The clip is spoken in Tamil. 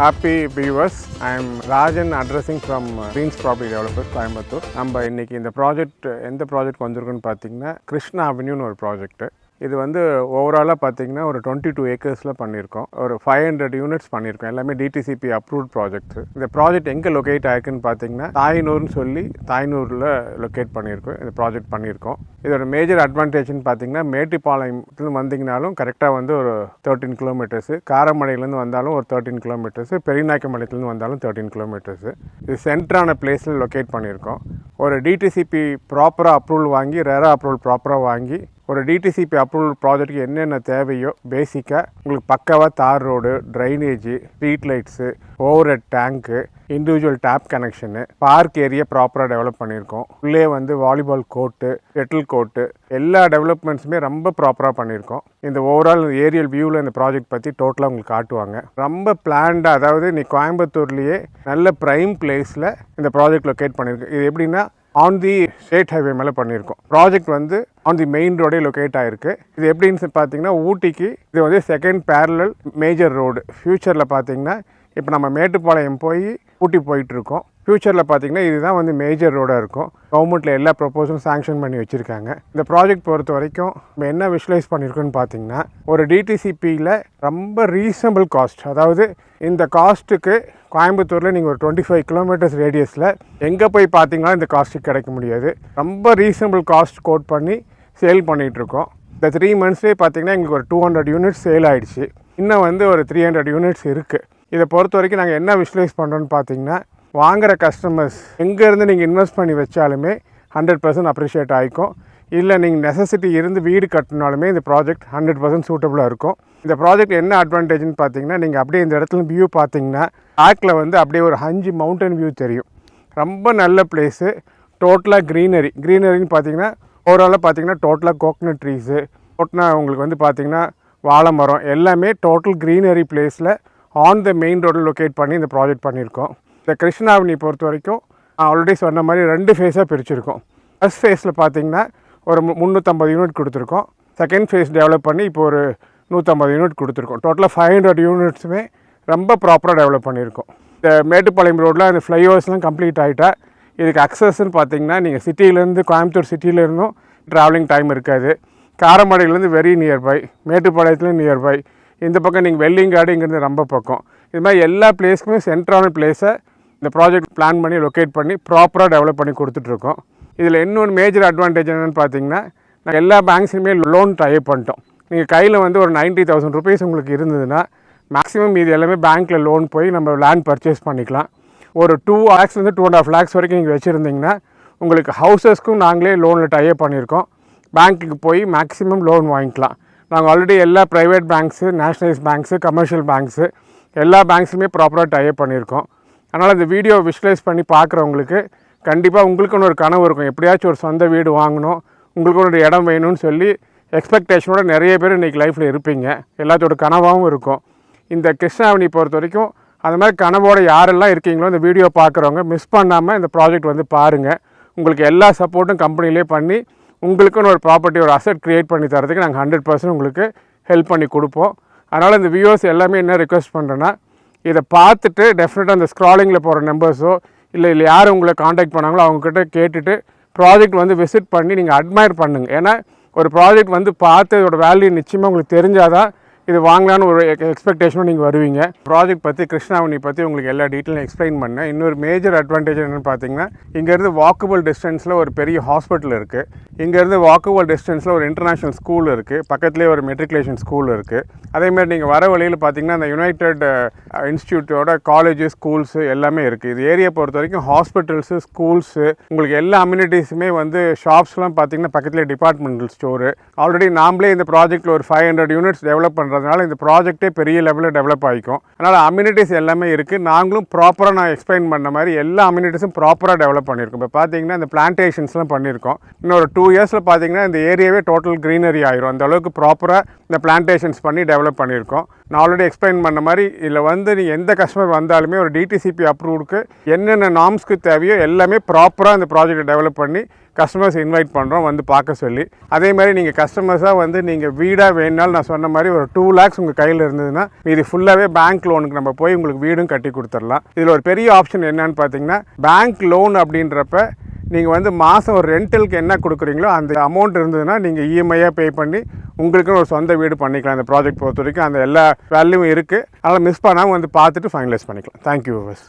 Happy viewers, I am Rajan addressing from Greens Property Developers, Coimbatore. நம்ம இன்னைக்கு இந்த ப்ராஜெக்ட் எந்த ப்ராஜெக்ட் வந்திருக்குன்னு பார்த்தீங்கன்னா கிருஷ்ணா அவென்யூன்னு ஒரு ப்ராஜெக்ட். இது வந்து ஓவராலாக பார்த்தீங்கன்னா ஒரு 22 ஏக்கர்ஸில் பண்ணியிருக்கோம். ஒரு 500 யூனிட்ஸ் பண்ணியிருக்கோம். எல்லாமே டிடிசிபி அப்ரூவ்ட் ப்ராஜெக்ட்ஸ். இந்த ப்ராஜெக்ட் எங்கே லொக்கேட் ஆயிருக்குன்னு பார்த்தீங்கன்னா தாய்னூர்னு சொல்லி தாய்னூரில் லொக்கேட் பண்ணியிருக்கோம். இந்த ப்ராஜெக்ட் பண்ணியிருக்கோம். இதோட மேஜர் அட்வான்டேஜ்னு பார்த்தீங்கன்னா மேட்டுப்பாளையத்துலேருந்து வந்தீங்கனாலும் கரெக்டாக வந்து ஒரு 13 கிலோமீட்டர்ஸு, காரமடையிலேருந்து வந்தாலும் ஒரு 13 கிலோமீட்டர்ஸு, பெரியநாயக்கம்பாளையத்துலேருந்து வந்தாலும் 13 கிலோமீட்டர்ஸு. இது சென்டரான பிளேஸில் லொக்கேட் பண்ணியிருக்கோம். ஒரு டிடிசிபி ப்ராப்பராக அப்ரூவல் வாங்கி ரெரா அப்ரூவல் ப்ராப்பராக வாங்கி ஒரு டிடிசிபி அப்ரூவல் ப்ராஜெக்ட்டுக்கு என்னென்ன தேவையோ பேசிக்காக உங்களுக்கு பக்காவாக tar road, drainage, street lights, overhead tank, individual tap connection, park area ப்ராப்பராக டெவலப் பண்ணியிருக்கோம். உள்ளே வந்து வாலிபால் கோர்ட்டு, ஷட்டில் கோர்ட்டு, எல்லா டெவலப்மெண்ட்ஸுமே ரொம்ப ப்ராப்பராக பண்ணியிருக்கோம். இந்த ஓவரால் ஏரியல் வியூவில் இந்த ப்ராஜெக்ட் பற்றி டோட்டலாக உங்களுக்கு காட்டுவாங்க. ரொம்ப பிளான்டாக, அதாவது நீ கோயம்புத்தூர்லேயே நல்ல ப்ரைம் பிளேஸில் இந்த ப்ராஜெக்ட் லொக்கேட் பண்ணியிருக்கு. இது எப்படின்னா ஆன் தி ஸ்டேட் ஹைவே மேலே பண்ணியிருக்கோம். ப்ராஜெக்ட் வந்து ஆன் தி மெயின் ரோடே லொக்கேட் ஆகிருக்கு. இது எப்படின்னு பார்த்தீங்கன்னா ஊட்டிக்கு இது வந்து செகண்ட் பேரலல் மேஜர் ரோடு. ஃப்யூச்சரில் பார்த்தீங்கன்னா இப்போ நம்ம மேட்டுப்பாளையம் போய் ஊட்டி போயிட்டுருக்கோம். ஃப்யூச்சரில் பார்த்தீங்கன்னா இதுதான் வந்து மேஜர் ரோடாக இருக்கும். கவர்மெண்ட்டில் எல்லா ப்ரொப்போஸலும் சாங்ஷன் பண்ணி வச்சுருக்காங்க. இந்த ப்ராஜெக்ட் பொறுத்த வரைக்கும் நம்ம என்ன விஷுவலைஸ் பண்ணியிருக்கோன்னு பார்த்தீங்கன்னா ஒரு டிடிசிபியில் ரொம்ப ரீசனபிள் காஸ்ட், அதாவது இந்த காஸ்ட்டுக்கு கோயம்புத்தூரில் நீங்கள் ஒரு 25 கிலோமீட்டர்ஸ் ரேடியஸில் எங்கே போய் பார்த்தீங்கன்னா இந்த காஸ்ட்டுக்கு கிடைக்க முடியாது. ரொம்ப ரீசனபிள் காஸ்ட் கோட் பண்ணி சேல் பண்ணிகிட்ருக்கோம். இந்த 3 மந்த்ஸ்லேயே பார்த்தீங்கன்னா எங்களுக்கு ஒரு 200 யூனிட்ஸ் சேல் ஆகிடுச்சு. இன்னும் வந்து ஒரு 300 யூனிட்ஸ் இருக்குது. இதை பொறுத்த வரைக்கும் நாங்கள் என்ன விஷுவலைஸ் பண்ணுறோன்னு பார்த்தீங்கன்னா வாங்குகிற கஸ்டமர்ஸ் எங்கேருந்து நீங்கள் இன்வெஸ்ட் பண்ணி வச்சாலுமே 100% அப்ரிஷியேட் ஆகிக்கும். இல்லை நீங்கள் நெசசிட்டி இருந்து வீடு கட்டினாலுமே இந்த ப்ராஜெக்ட் 100% சூட்டபுளாக இருக்கும். இந்த ப்ராஜெக்ட் என்ன அட்வான்டேஜ்னு பார்த்தீங்கன்னா நீங்கள் அப்படியே இந்த இடத்துல வியூ பார்த்தீங்கன்னா பேக்கில் வந்து அப்படியே ஒரு 5 மவுண்டன் வியூ தெரியும். ரொம்ப நல்ல பிளேஸு. டோட்டலாக க்ரீனரின்னு பார்த்தீங்கன்னா ஓவராலாக பார்த்தீங்கன்னா டோட்டலாக கோகனட் ட்ரீஸு, டோட்டலாக உங்களுக்கு வந்து பார்த்தீங்கன்னா வாழை மரம், எல்லாமே டோட்டல் க்ரீனரி பிளேஸில் ஆன் த மெயின் ரோடில் லொக்கேட் பண்ணி இந்த ப்ராஜெக்ட் பண்ணியிருக்கோம். இந்த கிருஷ்ணா அவென்யூ பொறுத்த வரைக்கும் ஆல்ரெடி சொன்ன மாதிரி 2 ஃபேஸாக பிரிச்சுருக்கோம். ஃபஸ்ட் ஃபேஸில் பார்த்தீங்கன்னா ஒரு 350 யூனிட் கொடுத்துருக்கோம். செகண்ட் ஃபேஸ் டெவலப் பண்ணி இப்போ ஒரு 150 யூனிட் கொடுத்துருக்கோம். டோட்டலாக 500 யூனிட்ஸுமே ரொம்ப ப்ராப்பராக டெவலப் பண்ணியிருக்கோம். இந்த மேட்டுப்பாளையம் ரோட்டில் அந்த ஃப்ளைஓவர்ஸ்லாம் கம்ப்ளீட் ஆகிட்டா இதுக்கு அக்சஸ்ன்னு பார்த்தீங்கன்னா நீங்கள் சிட்டியிலேருந்து கோயம்புத்தூர் சிட்டியிலேருந்தும் ட்ராவலிங் டைம் இருக்காது. காரமடையிலேருந்து வெரி நியர்பை, மேட்டுப்பாளையத்துலேயும் நியர்பை, இந்த பக்கம் நீங்கள் வெள்ளிங்காடு இங்கேருந்து ரொம்ப பக்கம். இது மாதிரி எல்லா பிளேஸ்க்குமே சென்ட்ரான பிளேஸை இந்த ப்ராஜெக்ட் பிளான் பண்ணி லொக்கேட் பண்ணி ப்ராப்பராக டெவலப் பண்ணி கொடுத்துட்ருக்கோம். இதில் இன்னொரு மேஜர் அட்வான்டேஜ் என்னென்னு பார்த்தீங்கன்னா நாங்கள் எல்லா பேங்க்ஸுமே லோன் டைப் பண்ணிட்டோம். நீங்கள் கையில் வந்து ஒரு 90,000 ருபீஸ் உங்களுக்கு இருந்ததுன்னா மேக்ஸிமம் இது எல்லாமே பேங்க்கில் லோன் போய் நம்ம லேண்ட் பர்ச்சேஸ் பண்ணிக்கலாம். ஒரு 2 lakhsலேருந்து 2.5 lakhs வரைக்கும் நீங்கள் வச்சுருந்தீங்கன்னா உங்களுக்கு ஹவுசஸ்க்கும் நாங்களே லோனில் டைப் பண்ணியிருக்கோம். பேங்க்குக்கு போய் மேக்ஸிமம் லோன் வாங்கிக்கலாம். நாங்கள் ஆல்ரெடி எல்லா private banks, nationalise banks, commercial banks எல்லா பேங்க்ஸுமே ப்ராப்பராக டைப் பண்ணியிருக்கோம். அதனால் இந்த வீடியோ விஷுவலைஸ் பண்ணி பார்க்குறவங்களுக்கு கண்டிப்பாக உங்களுக்குன்னு ஒரு கனவு இருக்கும். எப்படியாச்சும் ஒரு சொந்த வீடு வாங்கணும், உங்களுக்குன்னு ஒரு இடம் வேணும்னு சொல்லி எக்ஸ்பெக்டேஷனோட நிறைய பேர் இன்றைக்கி லைஃப்பில் இருப்பீங்க. எல்லாத்தோட கனவாகவும் இருக்கும். இந்த கிருஷ்ணா அவென்யூ பொறுத்த வரைக்கும் அந்த மாதிரி கனவோடு யாரெல்லாம் இருக்கீங்களோ இந்த வீடியோ பார்க்குறவங்க மிஸ் பண்ணாமல் இந்த ப்ராஜெக்ட் வந்து பாருங்கள். உங்களுக்கு எல்லா சப்போர்ட்டும் கம்பெனிலே பண்ணி உங்களுக்குன்னு ஒரு ப்ராப்பர்ட்டி, ஒரு அசெட் க்ரியேட் பண்ணி தரதுக்கு நாங்கள் 100% உங்களுக்கு ஹெல்ப் பண்ணி கொடுப்போம். அதனால் இந்த வியூவர்ஸ் எல்லாமே என்ன ரிக்வெஸ்ட் பண்ணுறேன்னா இதை பார்த்துட்டு டெஃபினட்டாக அந்த ஸ்க்ராலிங்கில் போகிற நம்பர்ஸோ இல்லை யார் உங்களை காண்டாக்ட் பண்ணாங்களோ அவங்கக்கிட்ட கேட்டுட்டு ப்ராஜெக்ட் வந்து விசிட் பண்ணி நீங்கள் அட்மையர் பண்ணுங்கள். ஏன்னா ஒரு ப்ராஜெக்ட் வந்து பார்த்து இதோட வேல்யூ நிச்சயமாக உங்களுக்கு தெரிஞ்சால் தான் இது வாங்கலான்னு ஒரு எக்ஸ்பெக்டேஷனும் நீங்கள் வருவீங்க. ப்ராஜெக்ட் பற்றி கிருஷ்ணா அவென்யூ பற்றி உங்களுக்கு எல்லா டீட்டெயிலும் எக்ஸ்பிளைன் பண்ணேன். இன்னொரு மேஜர் அட்வான்டேஜ் என்னென்னு பார்த்தீங்கன்னா இங்கேருந்து வாக்கபிள் டிஸ்டன்ஸில் ஒரு பெரிய ஹாஸ்பிட்டல் இருக்குது. இங்கேருந்து வாக்கபிள் டிஸ்டன்ஸில் ஒரு இன்டர்நேஷ்னல் ஸ்கூல் இருக்குது. பக்கத்துலேயே ஒரு மெட்ரிகுலேஷன் ஸ்கூல் இருக்குது. அதேமாதிரி நீங்கள் வர வழியில் பார்த்தீங்கன்னா அந்த யுனைடெட் இன்ஸ்டியூட்டோட காலேஜு, ஸ்கூல்ஸு எல்லாமே இருக்குது. இது ஏரியா பொறுத்த வரைக்கும் ஹாஸ்பிட்டல்ஸு, ஸ்கூல்ஸு, உங்களுக்கு எல்லா அம்யூனிட்டிஸுமே வந்து ஷாப்ஸ்லாம் பார்த்தீங்கன்னா பக்கத்துலேயே டிபார்ட்மெண்டல் ஸ்டோரு. ஆல்ரெடி நாமளே இந்த ப்ராஜெக்ட்டில் ஒரு 500 யூனிட்ஸ் டெவலப் பண்ணுறதுனால இந்த ப்ராஜெக்டே பெரிய லெவலில் டெவலப் ஆகிக்கும். அதனால் அம்யூனிட்டிஸ் எல்லாமே இருக்குது. நாங்களும் ப்ராப்பராக நான் எக்ஸ்பிளைன் பண்ண மாதிரி எல்லா அம்யூனிட்டிஸும் ப்ராப்பராக டெவலப் பண்ணியிருக்கோம். இப்போ பார்த்தீங்கன்னா இந்த பிளான்டேஷன்ஸ்லாம் பண்ணியிருக்கோம். இன்னொரு 2 இயர்ஸில் பார்த்தீங்கன்னா இந்த ஏரியாவே டோட்டல் க்ரீனரி ஆயிரும். அந்த அளவுக்கு ப்ராப்பராக இந்த பிளான்டேஷன்ஸ் பண்ணி டெவலப் பண்ணியிருக்கோம். நான் ஆல்ரெடி எக்ஸ்பிளைன் பண்ண மாதிரி இதில் வந்து நீங்கள் எந்த கஸ்டமர் வந்தாலுமே ஒரு டிடிசிபி அப்ரூவ்டுக்கு என்னென்ன நார்ம்ஸ்க்கு தேவையோ எல்லாமே ப்ராப்பராக இந்த ப்ராஜெக்டை டெவலப் பண்ணி கஸ்டமர்ஸ் இன்வைட் பண்ணுறோம் வந்து பார்க்க சொல்லி. அதே மாதிரி நீங்கள் கஸ்டமர்ஸாக வந்து நீங்கள் வீடாக வேணுனாலும் நான் சொன்ன மாதிரி ஒரு 2 lakhs உங்கள் கையில் இருந்ததுன்னா இது ஃபுல்லாகவே பேங்க் லோனுக்கு நம்ம போய் உங்களுக்கு வீடும் கட்டி கொடுத்துடலாம். இதில் ஒரு பெரிய ஆப்ஷன் என்னன்னு பார்த்தீங்கன்னா பேங்க் லோன் அப்படின்றப்ப நீங்கள் வந்து மாதம் ஒரு ரெண்டலுக்கு என்ன கொடுக்குறீங்களோ அந்த அமௌண்ட் இருந்ததுன்னா நீங்கள் இஎம்ஐயாக பே பண்ணி உங்களுக்குன்னு ஒரு சொந்த வீடு பண்ணிக்கலாம். இந்த ப்ராஜெக்ட் பொறுத்த வரைக்கும் அந்த எல்லா வேல்யூவும் இருக்குது. அதனால் மிஸ் பண்ணாமல் வந்து பார்த்துட்டு ஃபைனலைஸ் பண்ணிக்கலாம். Thank you viewers.